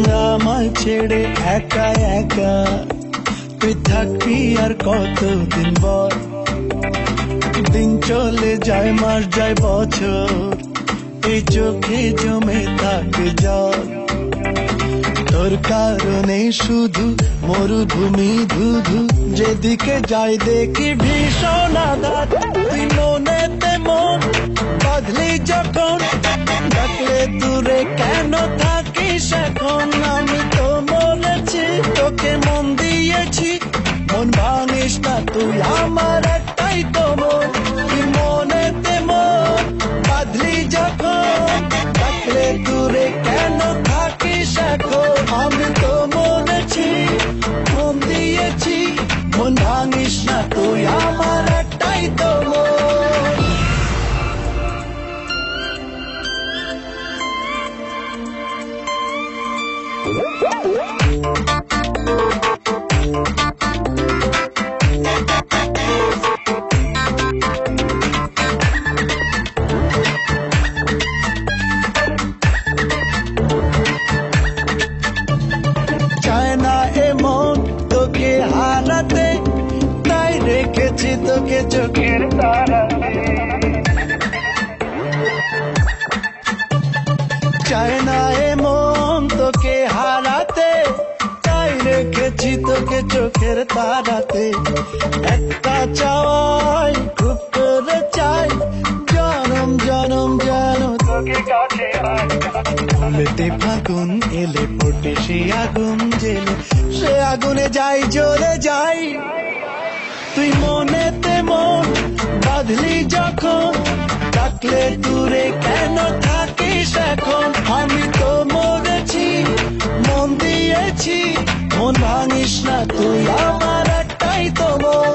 আমায় ছেড়ে একা একা তুই থাকবি আর কতদিন বল। দিন চলে যায়, মাস যায়, বছর, এই চোখে জমে থাকে জল। তোর কারণে শুধু মরুভূমি ধুধু, যেদিকে যাই দেখি ভীষণ আঘাত। তুই মনেতে মন বাঁধলি যখন, ডাকলে দূরে কেন থাকিস এখন? আমি তো মরেছি, তোকে মন দিয়েছি, মন ভাঙিস না তুই আমার একটাই তো মন। তুই মনেতে মন বাঁধলি যখন, ডাকলে দূরে কেন থাকিস এখন? আমি তো মরেছি, মন দিয়েছি, মন ভাঙিস না তুই আমার একটাই তো মন। চায় না এমন তোকে হারাতে, তাই রেখেছি তোকে চোখের তারাতে। চায় না এমন তোকে হারাতে, তাই রেখেছি তোকে চোখের তারাতে। একটা চাওয়াই খুব করে চাই, জনম জনম যেন তোকে কাছে পাই। ফুলেতে ফাগুন এলে ফোটে সে আগুন জেলে, সে আগুনে যাই জ্বলে যাই। তুই মনেতে মন বাঁধলি যখন, ডাকলে দূরে কেন থাকিস এখন? আমি তো মরেছি, মন দিয়েছি, মন ভাঙিস না তুই আমার একটাই তো মন।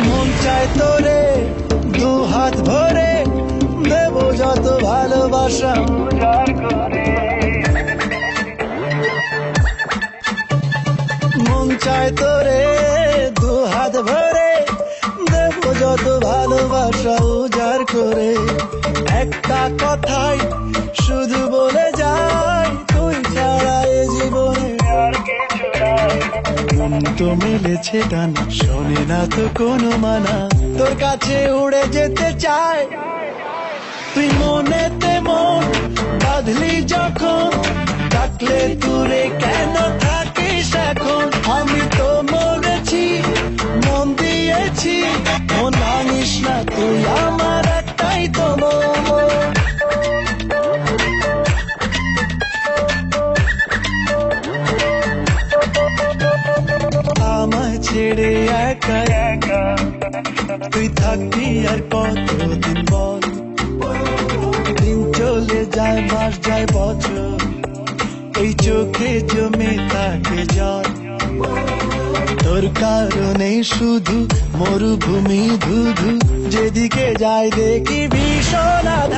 মন চায় তোরে দু হাত ভরে, দেব যত ভালোবাসা উজাড় করে। মন চায় তোরে দু হাত ভরে, দেব যত ভালোবাসা উজাড় করে। একটা কথাই শুধু বলে যাই, তুই ছাড়া এ জীবনে আর কিছু নাই। তো মেলেছে ডানা, শোনে না তো কোনো মানা, তোর কাছে উড়ে যেতে চায়। তুই মনেতে মন বাঁধলি যখন, ডাকলে দূরে কেন থাকিস এখন? আমি তো মরেছি, মন দিয়েছি, মন ভাঙিস না তুই আমার একটাই তো মন। আমায় ছেড়ে একা একা তুই থাকবি আর কতদিন বল। দিন চলে যায়, মাস যায়, বছর, এই চোখে জমে থাকে জল। তোর কারণে শুধু মরুভূমি ধুধু, যেদিকে যাই দেখি ভীষণ আঘাত।